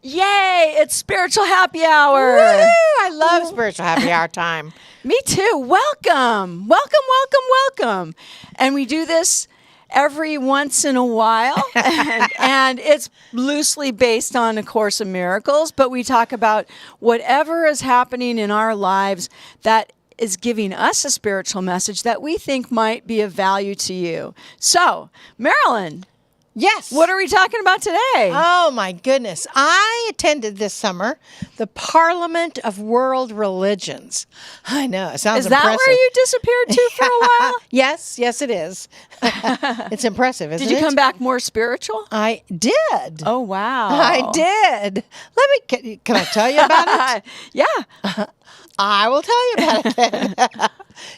Yay! It's Spiritual Happy Hour. Woo! I love Spiritual Happy Hour time. Me too. Welcome. Welcome, welcome, welcome. And we do this every once in a while. and it's loosely based on A Course in Miracles, but we talk about whatever is happening in our lives that is giving us a spiritual message that we think might be of value to you. So, Marilyn. Yes. What are we talking about today? Oh, my goodness. I attended this summer the Parliament of World Religions. I know. It sounds impressive. Is that where you disappeared to for a while? Yes, it is. It's impressive, isn't it? Did you come back more spiritual? I did. Oh, wow. I did. Can I tell you about it? Yeah. I will tell you about it then.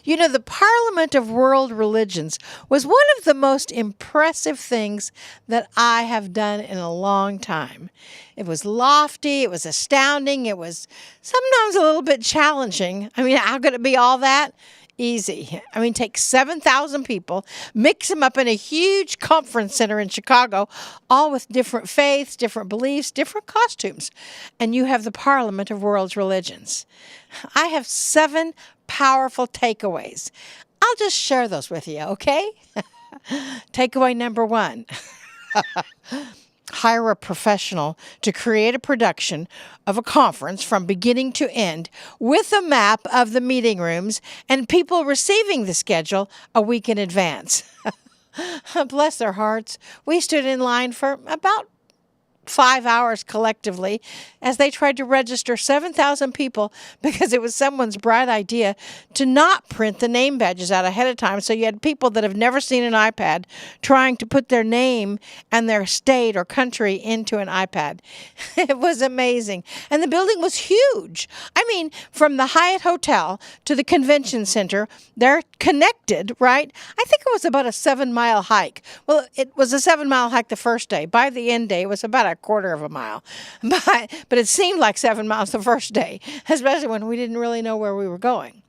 You know, the Parliament of World Religions was one of the most impressive things that I have done in a long time. It was lofty, it was astounding, it was sometimes a little bit challenging. I mean, how could it be all that? Easy. I mean, take 7,000 people, mix them up in a huge conference center in Chicago, all with different faiths, different beliefs, different costumes, and you have the Parliament of World Religions. I have 7 powerful takeaways. I'll just share those with you, okay? Takeaway number 1. Hire a professional to create a production of a conference from beginning to end with a map of the meeting rooms and people receiving the schedule a week in advance. Bless their hearts. We stood in line for about 5 hours collectively as they tried to register 7,000 people because it was someone's bright idea to not print the name badges out ahead of time. So you had people that have never seen an iPad trying to put their name and their state or country into an iPad. It was amazing. And the building was huge. I mean, from the Hyatt Hotel to the convention center, they're connected, right? I think it was about a 7-mile hike. Well, it was a 7-mile hike the first day. By the end day, it was about a quarter of a mile. But it seemed like 7 miles the first day, especially when we didn't really know where we were going.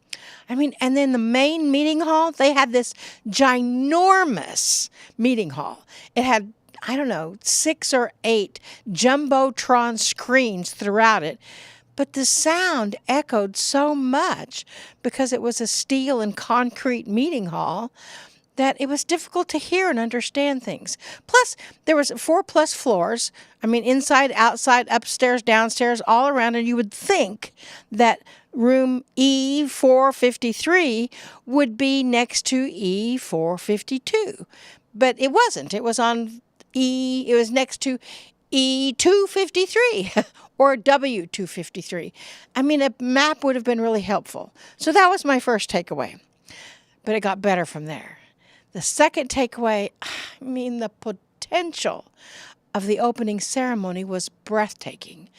I mean, and then the main meeting hall, they had this ginormous meeting hall. It had, 6 or 8 Jumbotron screens throughout it. But the sound echoed so much because it was a steel and concrete meeting hall that it was difficult to hear and understand things. Plus, there was 4+ floors. I mean, inside, outside, upstairs, downstairs, all around. And you would think that room E453 would be next to E452. But it wasn't. It was it was next to E253 or W253. I mean, a map would have been really helpful. So that was my first takeaway. But it got better from there. The second takeaway, the potential of the opening ceremony was breathtaking.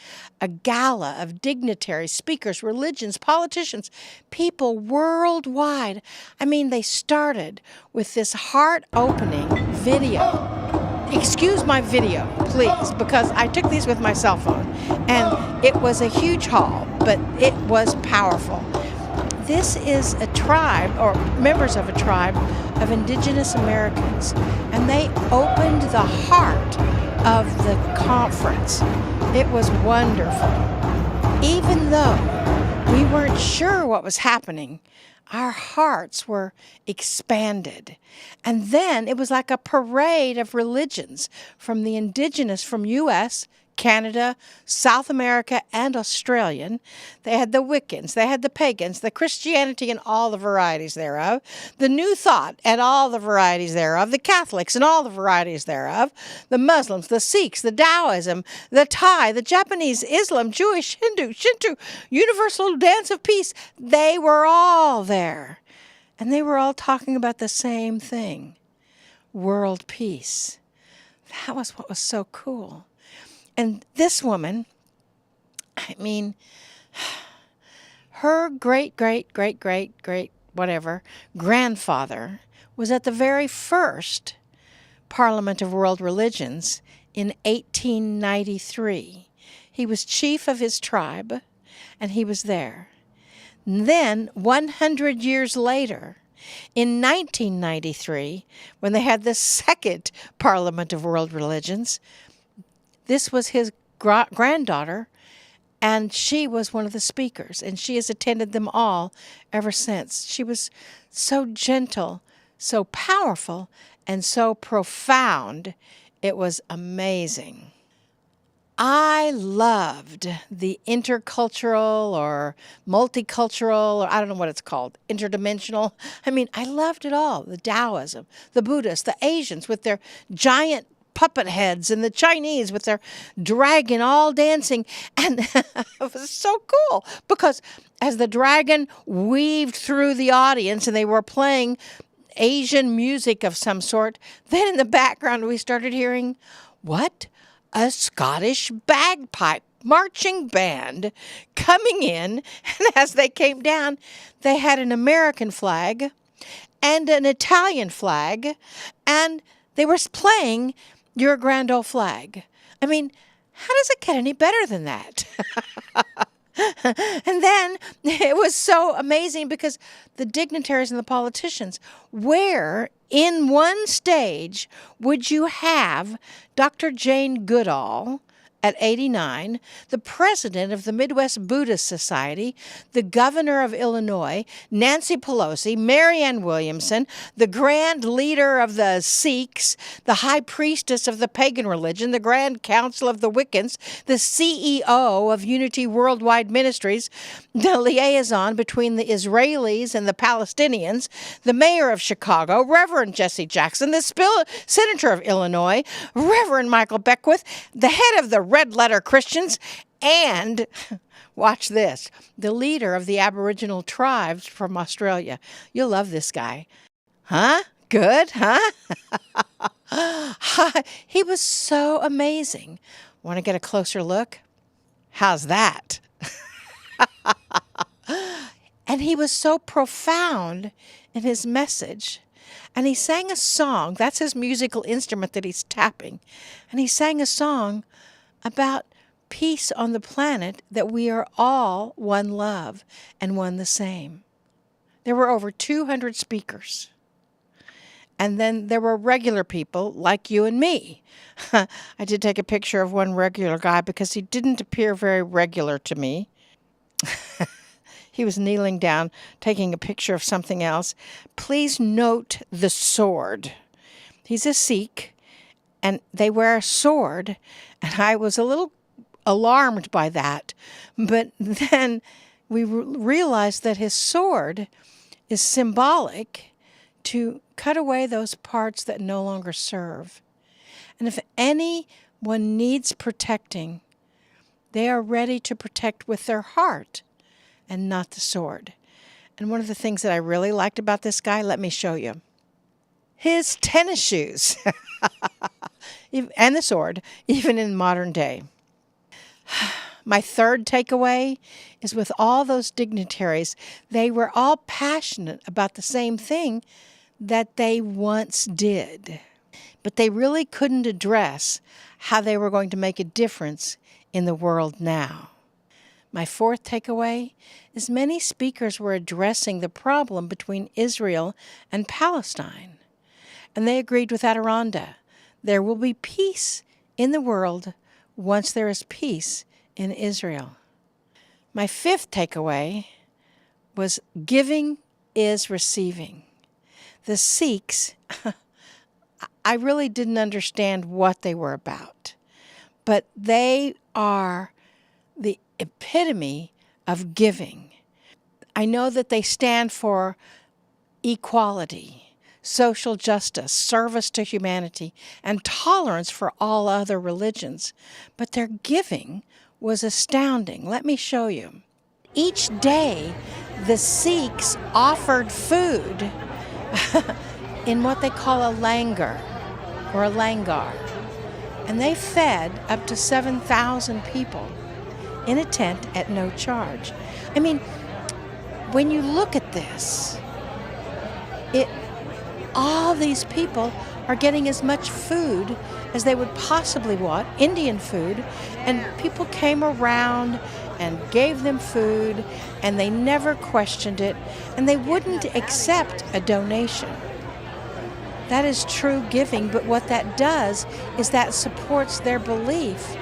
A gala of dignitaries, speakers, religions, politicians, people worldwide. They started with this heart-opening video. Excuse my video, please, because I took these with my cell phone. And it was a huge hall, but it was powerful. This is a tribe, or members of a tribe, of indigenous Americans, and they opened the heart of the conference. It was wonderful. Even though we weren't sure what was happening, our hearts were expanded. And then it was like a parade of religions from the indigenous, from U.S., Canada, South America, and Australian. They had the Wiccans, they had the pagans, the Christianity and all the varieties thereof, the New Thought and all the varieties thereof, the Catholics and all the varieties thereof, the Muslims, the Sikhs, the Taoism, the Thai, the Japanese, Islam, Jewish, Hindu, Shinto, Universal Dance of Peace. They were all there. And they were all talking about the same thing, world peace. That was what was so cool. And this woman, I mean, her great whatever grandfather was at the very first Parliament of World Religions in 1893. He was chief of his tribe, and he was there. And then, 100 years later, in 1993, when they had the second Parliament of World Religions, this was his granddaughter, and she was one of the speakers, and she has attended them all ever since. She was so gentle, so powerful, and so profound. It was amazing. I loved the intercultural or multicultural, or I don't know what it's called, interdimensional. I mean, I loved it all. The Taoism, the Buddhists, the Asians with their giant puppet heads, and the Chinese with their dragon all dancing. And it was so cool because as the dragon weaved through the audience and they were playing Asian music of some sort, then in the background we started hearing, what? A Scottish bagpipe marching band coming in. And as they came down, they had an American flag and an Italian flag, and they were playing Your Grand Old Flag. I mean, how does it get any better than that? And then it was so amazing because the dignitaries and the politicians, where in one stage would you have Dr. Jane Goodall at 89, the president of the Midwest Buddhist Society, the governor of Illinois, Nancy Pelosi, Marianne Williamson, the grand leader of the Sikhs, the high priestess of the pagan religion, the grand council of the Wiccans, the CEO of Unity Worldwide Ministries, the liaison between the Israelis and the Palestinians, the mayor of Chicago, Reverend Jesse Jackson, the senator of Illinois, Reverend Michael Beckwith, the head of the Red Letter Christians, and, watch this, the leader of the Aboriginal tribes from Australia. You'll love this guy. Huh? Good, huh? He was so amazing. Want to get a closer look? How's that? And he was so profound in his message. And he sang a song. That's his musical instrument that he's tapping. And he sang a song about peace on the planet, that we are all one love and one the same. There were over 200 speakers. And then there were regular people like you and me. I did take a picture of one regular guy because he didn't appear very regular to me. He was kneeling down, taking a picture of something else. Please note the sword. He's a Sikh, and they wear a sword, and I was a little alarmed by that. But then we realized that his sword is symbolic to cut away those parts that no longer serve. And if anyone needs protecting, they are ready to protect with their heart and not the sword. And one of the things that I really liked about this guy, let me show you. His tennis shoes and the sword, even in modern day. My third takeaway is with all those dignitaries, they were all passionate about the same thing that they once did. But they really couldn't address how they were going to make a difference in the world now. My fourth takeaway is many speakers were addressing the problem between Israel and Palestine. And they agreed with Adironda. There will be peace in the world once there is peace in Israel. My fifth takeaway was giving is receiving. The Sikhs, I really didn't understand what they were about, but they are the epitome of giving. I know that they stand for equality, social justice, service to humanity, and tolerance for all other religions. But their giving was astounding. Let me show you. Each day, the Sikhs offered food in what they call a langar or a langar. And they fed up to 7,000 people in a tent at no charge. I mean, when you look at this, all these people are getting as much food as they would possibly want, Indian food, and people came around and gave them food, and they never questioned it, and they wouldn't accept a donation. That is true giving, but what that does is that supports their belief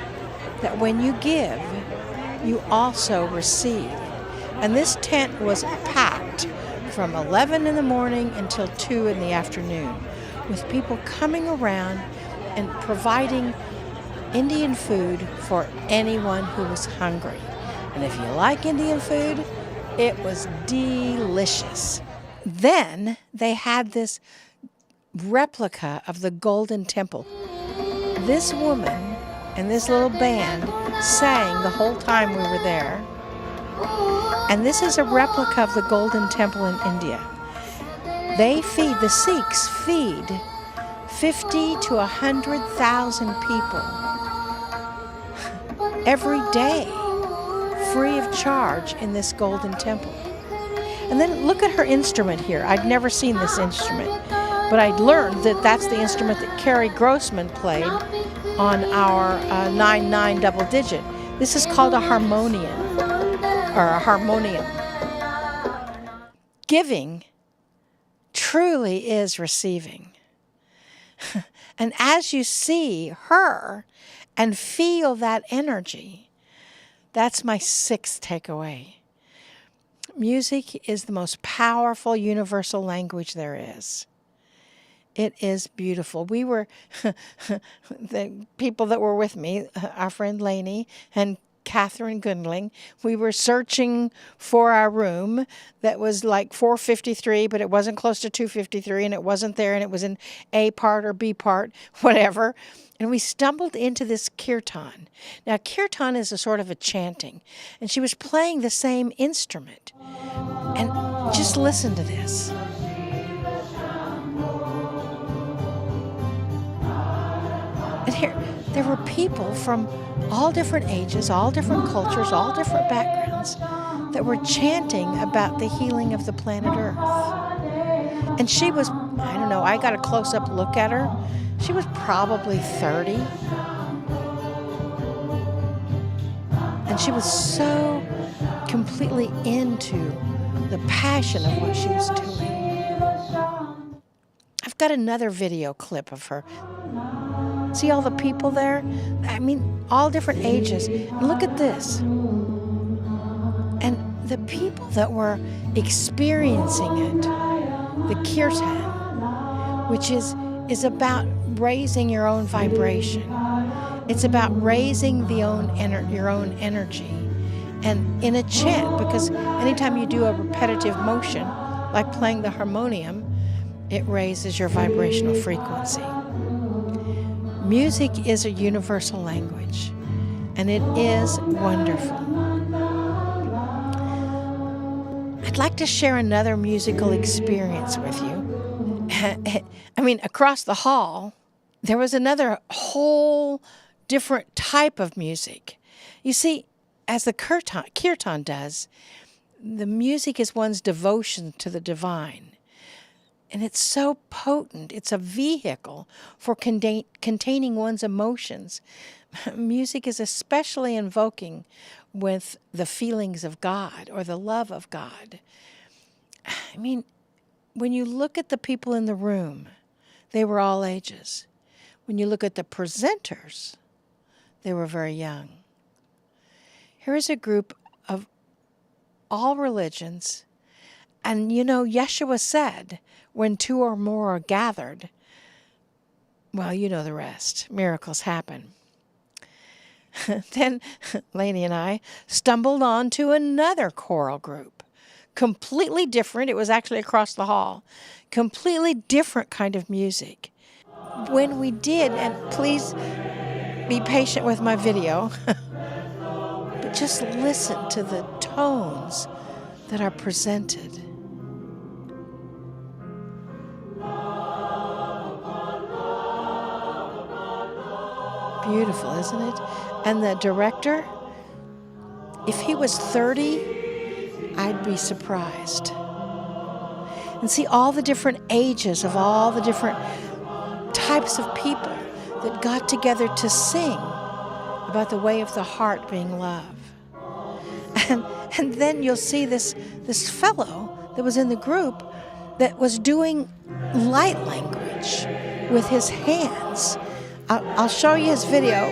that when you give, you also receive. And this tent was packed from 11 in the morning until 2 in the afternoon, with people coming around and providing Indian food for anyone who was hungry. And if you like Indian food, it was delicious. Then they had this replica of the Golden Temple. This woman and this little band sang the whole time we were there. And this is a replica of the Golden Temple in India. The Sikhs feed 50 to 100,000 people every day, free of charge in this Golden Temple. And then look at her instrument here. I'd never seen this instrument, but I'd learned that that's the instrument that Carrie Grossman played on our 9/9 double digit. This is called a harmonium, or a harmonium. Giving truly is receiving. And as you see her and feel that energy, that's my sixth takeaway. Music is the most powerful universal language there is. It is beautiful. We were, the people that were with me, our friend Lainey and Catherine Gundling, we were searching for our room that was like 453, but it wasn't close to 253, and it wasn't there, and it was in A part or B part, whatever. And we stumbled into this kirtan. Now, kirtan is a sort of a chanting, and she was playing the same instrument. And just listen to this. And here, there were people from all different ages, all different cultures, all different backgrounds that were chanting about the healing of the planet Earth. And she was, I don't know, I got a close-up look at her. She was probably 30. And she was so completely into the passion of what she was doing. I've got another video clip of her. See all the people there? I mean, all different ages. And look at this. And the people that were experiencing it, the kirtan, which is about raising your own vibration. It's about raising your own energy. And in a chant, because anytime you do a repetitive motion, like playing the harmonium, it raises your vibrational frequency. Music is a universal language, and it is wonderful. I'd like to share another musical experience with you. I mean, across the hall, there was another whole different type of music. You see, as the kirtan does, the music is one's devotion to the divine. And it's so potent. It's a vehicle for containing one's emotions. Music is especially invoking with the feelings of God or the love of God. I mean, when you look at the people in the room, they were all ages. When you look at the presenters, they were very young. Here is a group of all religions. And you know, Yeshua said, when two or more are gathered, well, you know the rest. Miracles happen. Then Lainey and I stumbled onto another choral group. Completely different. It was actually across the hall. Completely different kind of music. When we did, and please be patient with my video, but just listen to the tones that are presented. Beautiful, isn't it? And the director, if he was 30, I'd be surprised. And see all the different ages of all the different types of people that got together to sing about the way of the heart being love. And then you'll see this fellow that was in the group that was doing light language with his hands. I'll show you his video.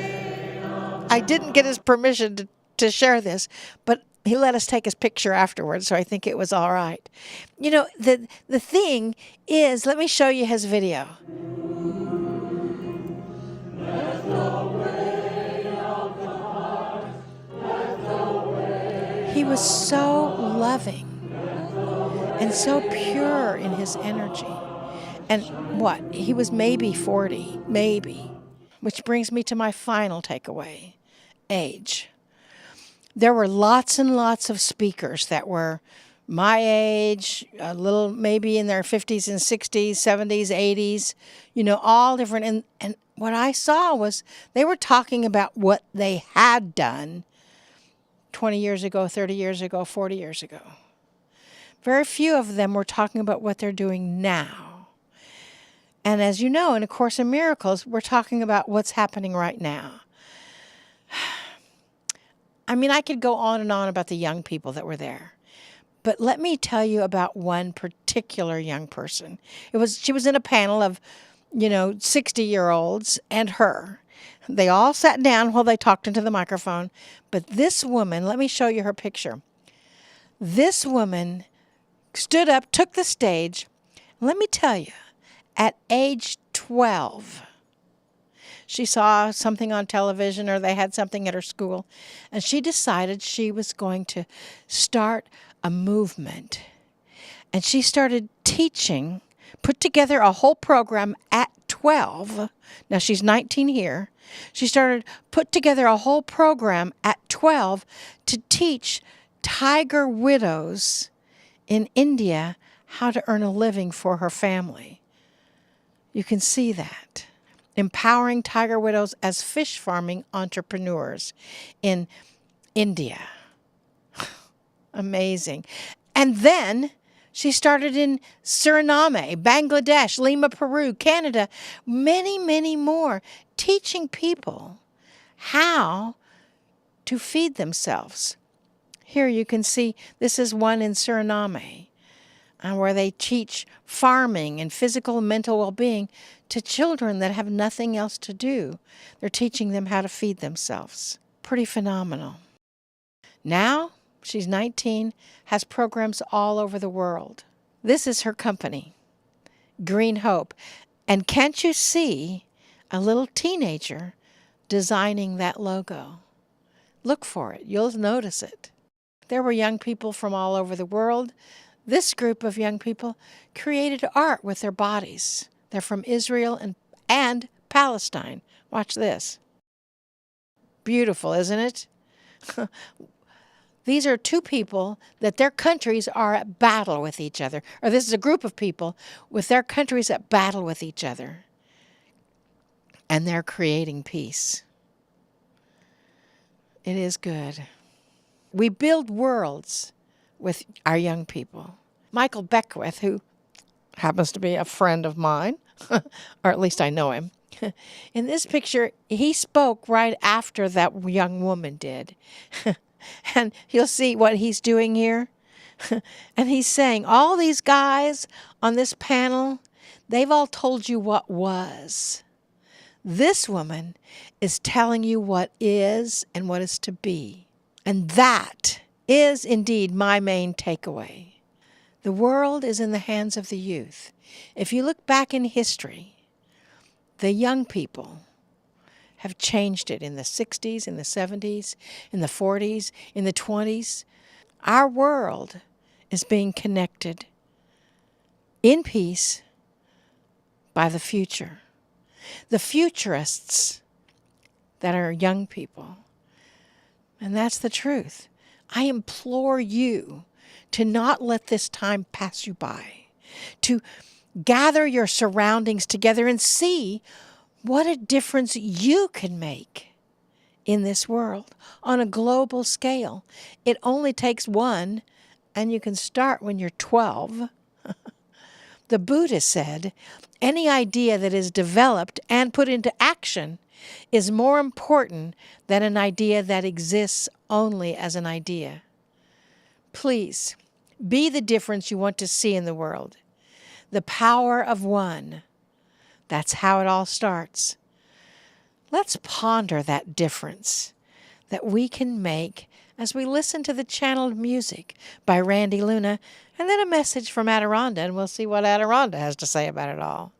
I didn't get his permission to share this, but he let us take his picture afterwards, so I think it was all right. You know, the thing is, let me show you his video. He was so loving and so pure in his energy. And what? He was maybe 40, maybe. Which brings me to my final takeaway, age. There were lots and lots of speakers that were my age, a little maybe in their 50s and 60s, 70s, 80s, you know, all different. And what I saw was they were talking about what they had done 20 years ago, 30 years ago, 40 years ago. Very few of them were talking about what they're doing now. And as you know, in A Course in Miracles, we're talking about what's happening right now. I mean, I could go on and on about the young people that were there. But let me tell you about one particular young person. She was in a panel of, 60-year-olds and her. They all sat down while they talked into the microphone. But this woman, let me show you her picture. This woman stood up, took the stage. Let me tell you, at age 12, she saw something on television or they had something at her school, and she decided she was going to start a movement. And she started teaching, put together a whole program at 12. Now she's 19 here. She started put together a whole program at 12 to teach tiger widows in India how to earn a living for her family. You can see that. Empowering tiger widows as fish farming entrepreneurs in India. Amazing. And then she started in Suriname, Bangladesh, Lima, Peru, Canada, many, many more, teaching people how to feed themselves. Here you can see this is one in Suriname, where they teach farming and physical and mental well-being to children that have nothing else to do. They're teaching them how to feed themselves. Pretty phenomenal. Now, she's 19, has programs all over the world. This is her company, Green Hope. And can't you see a little teenager designing that logo? Look for it. You'll notice it. There were young people from all over the world. This group of young people created art with their bodies. They're from Israel and Palestine. Watch this. Beautiful, isn't it? These are two people that their countries are at battle with each other. Or this is a group of people with their countries at battle with each other. And they're creating peace. It is good. We build worlds with our young people. Michael Beckwith, who happens to be a friend of mine, or at least I know him. In this picture, he spoke right after that young woman did. And you'll see what he's doing here. And he's saying, all these guys on this panel, they've all told you what was. This woman is telling you what is and what is to be. And that is indeed my main takeaway. The world is in the hands of the youth. If you look back in history, the young people have changed it in the 60s, in the 70s, in the 40s, in the 20s. Our world is being connected in peace by the future. The futurists that are young people. And that's the truth. I implore you to not let this time pass you by, to gather your surroundings together and see what a difference you can make in this world on a global scale. It only takes one, and you can start when you're 12. The Buddha said, any idea that is developed and put into action is more important than an idea that exists only as an idea. Please, be the difference you want to see in the world. The power of one. That's how it all starts. Let's ponder that difference that we can make as we listen to the channeled music by Randy Luna, and then a message from Adironda, and we'll see what Adironda has to say about it all.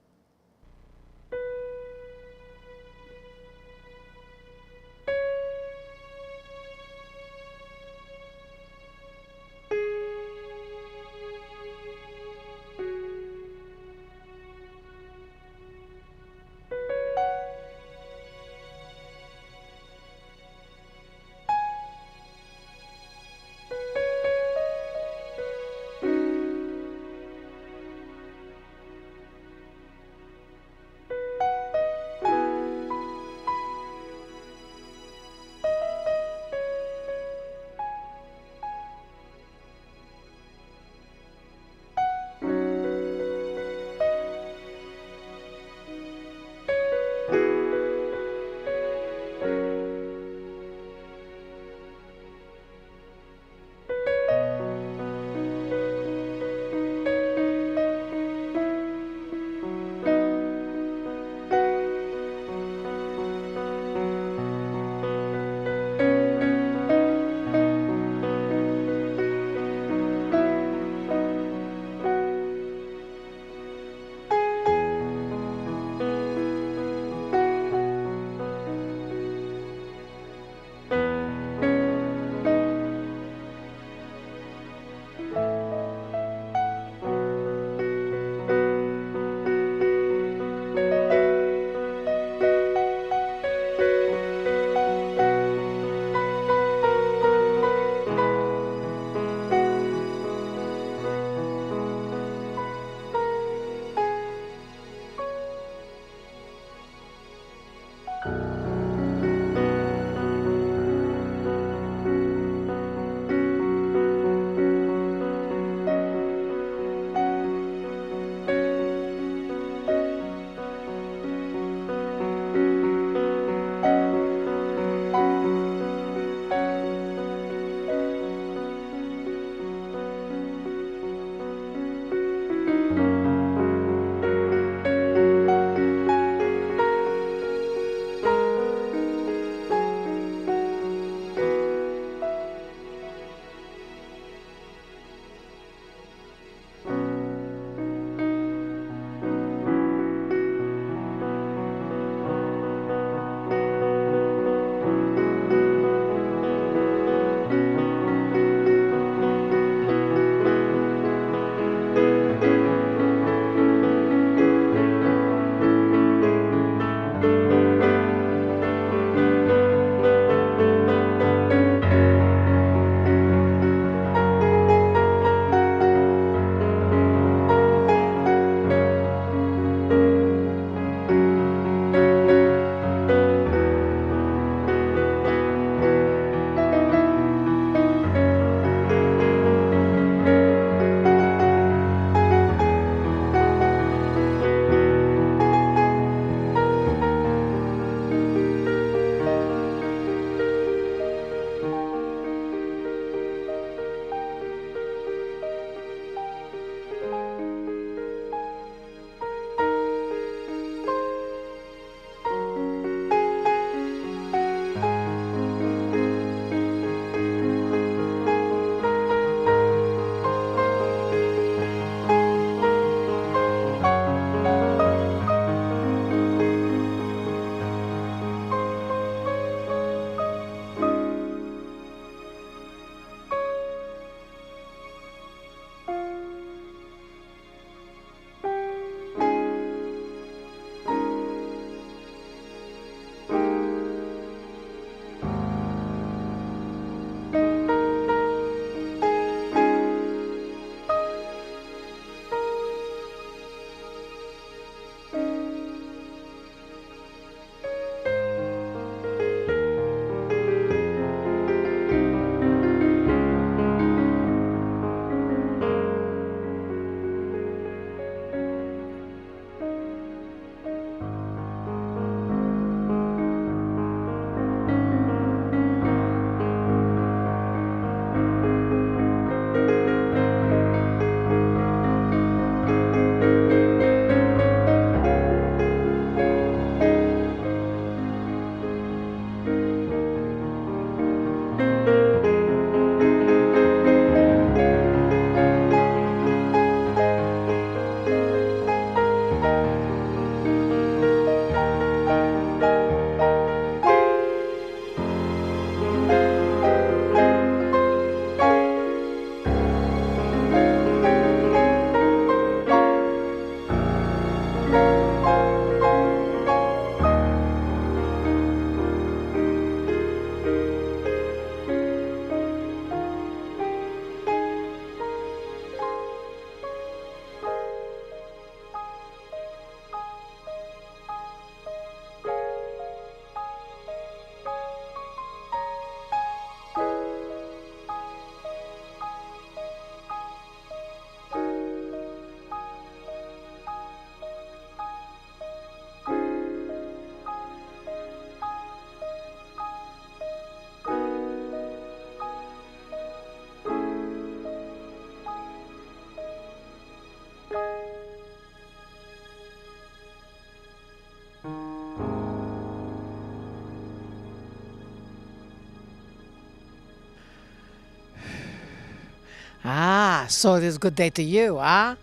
Ah, so it is good day to you, huh?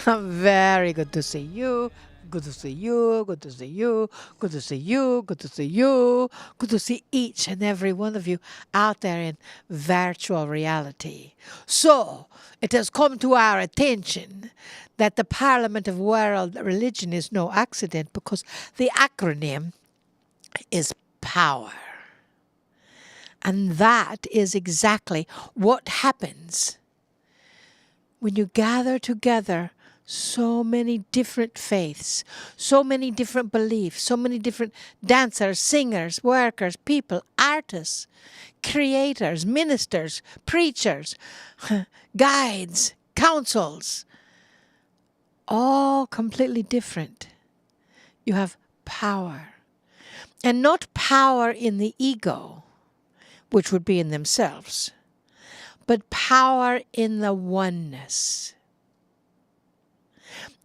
Very good to see you. Good to see you. Good to see you. Good to see you. Good to see you. Good to see each and every one of you out there in virtual reality. So, it has come to our attention that the Parliament of World Religion is no accident because the acronym is POWER. And that is exactly what happens when you gather together so many different faiths, so many different beliefs, so many different dancers, singers, workers, people, artists, creators, ministers, preachers, guides, councils, all completely different. You have power. And not power in the ego, which would be in themselves, but power in the oneness.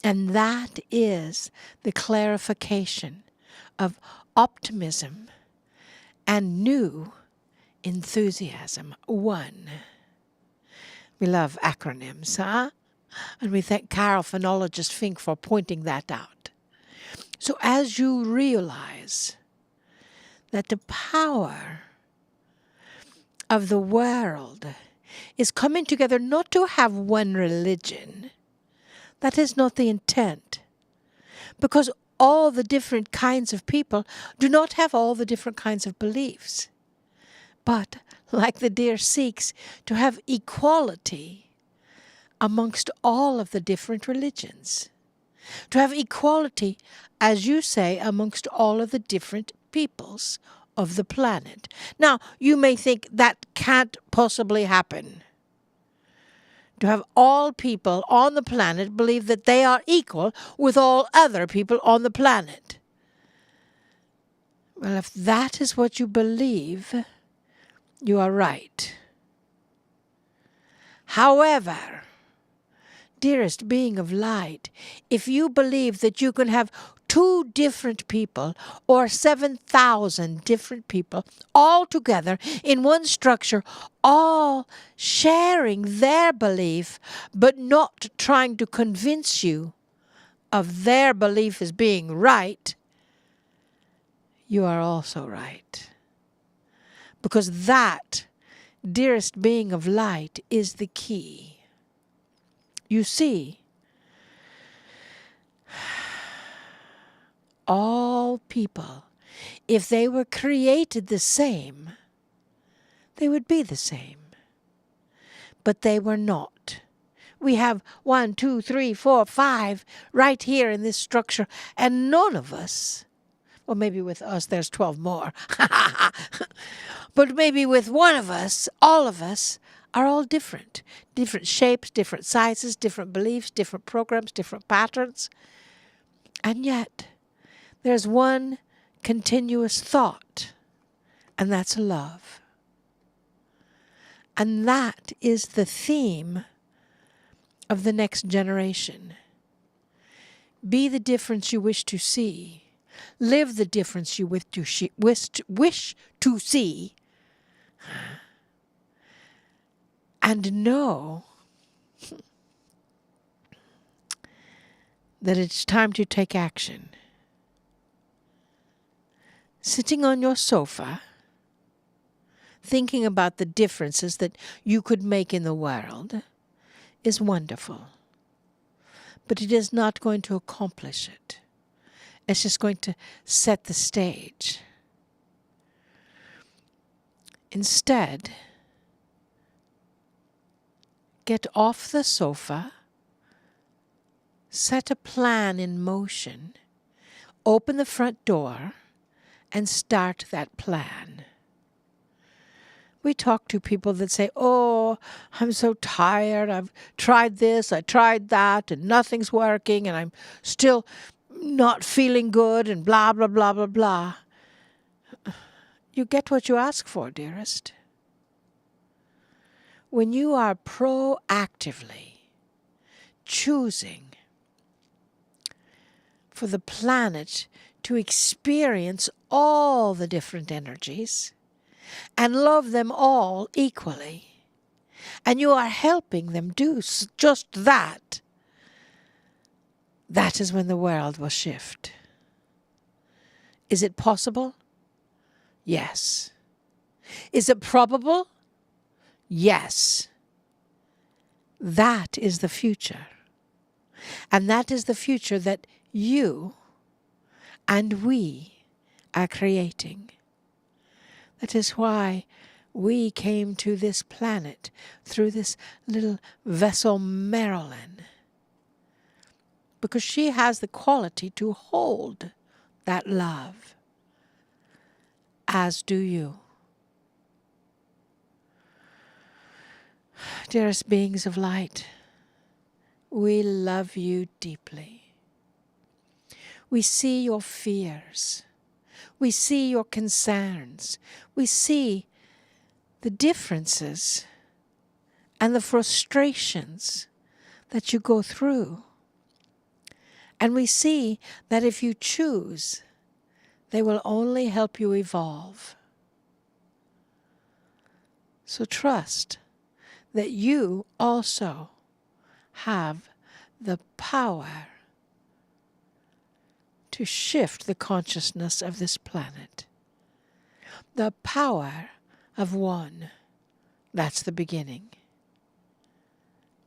And that is the clarification of optimism and new enthusiasm. One. We love acronyms, huh? And we thank Carol Phonologist Fink for pointing that out. So as you realize that the power of the world is coming together not to have one religion. That is not the intent. Because all the different kinds of people do not have all the different kinds of beliefs. But, like the dear Sikhs, to have equality amongst all of the different religions. To have equality, as you say, amongst all of the different peoples of the planet. Now, you may think that can't possibly happen. To have all people on the planet believe that they are equal with all other people on the planet. Well, if that is what you believe, you are right. However, dearest being of light, if you believe that you can have two different people or 7,000 different people all together in one structure, all sharing their belief, but not trying to convince you of their belief as being right, you are also right. Because that, dearest being of light, is the key. You see, all people, if they were created the same, they would be the same. But they were not. We have 1, 2, 3, 4, 5 right here in this structure, and none of us, well, maybe with us there's 12 more, but maybe with one of us, all of us, are all different. Different shapes, different sizes, different beliefs, different programs, different patterns. And yet, there's one continuous thought, and that's love. And that is the theme of the next generation. Be the difference you wish to see. Live the difference you wish to see. And know that it's time to take action. Sitting on your sofa, thinking about the differences that you could make in the world is wonderful. But it is not going to accomplish it. It's just going to set the stage. Instead, get off the sofa, set a plan in motion, open the front door, and start that plan. We talk to people that say, oh, I'm so tired. I've tried this, I tried that, and nothing's working, and I'm still not feeling good, and blah, blah, blah, blah, blah. You get what you ask for, dearest. When you are proactively choosing for the planet to experience all the different energies and love them all equally, and you are helping them do just that, that is when the world will shift. Is it possible? Yes. Is it probable? Yes. That is the future. And that is the future that you and we are creating. That is why we came to this planet through this little vessel, Marilyn, because she has the quality to hold that love, as do you. Dearest beings of light, we love you deeply. We see your fears. We see your concerns. We see the differences and the frustrations that you go through. And we see that if you choose, they will only help you evolve. So trust that you also have the power to shift the consciousness of this planet. The power of one. That's the beginning.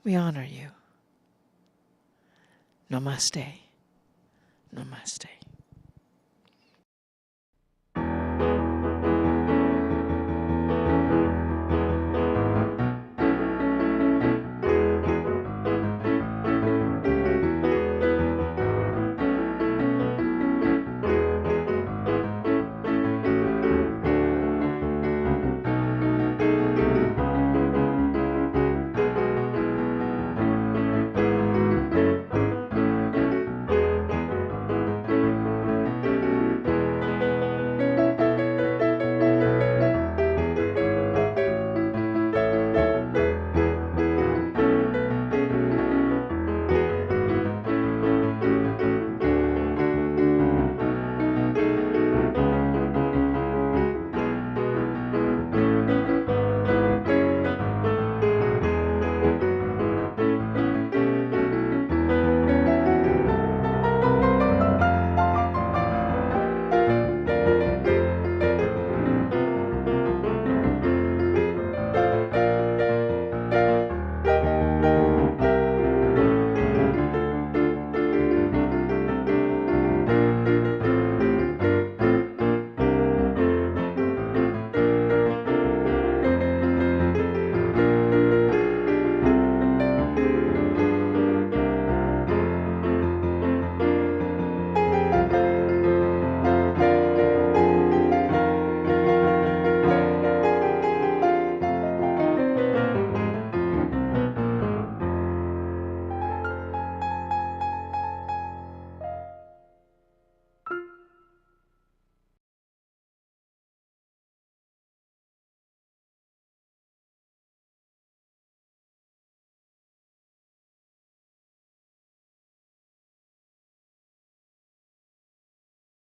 We honor you. Namaste. Namaste.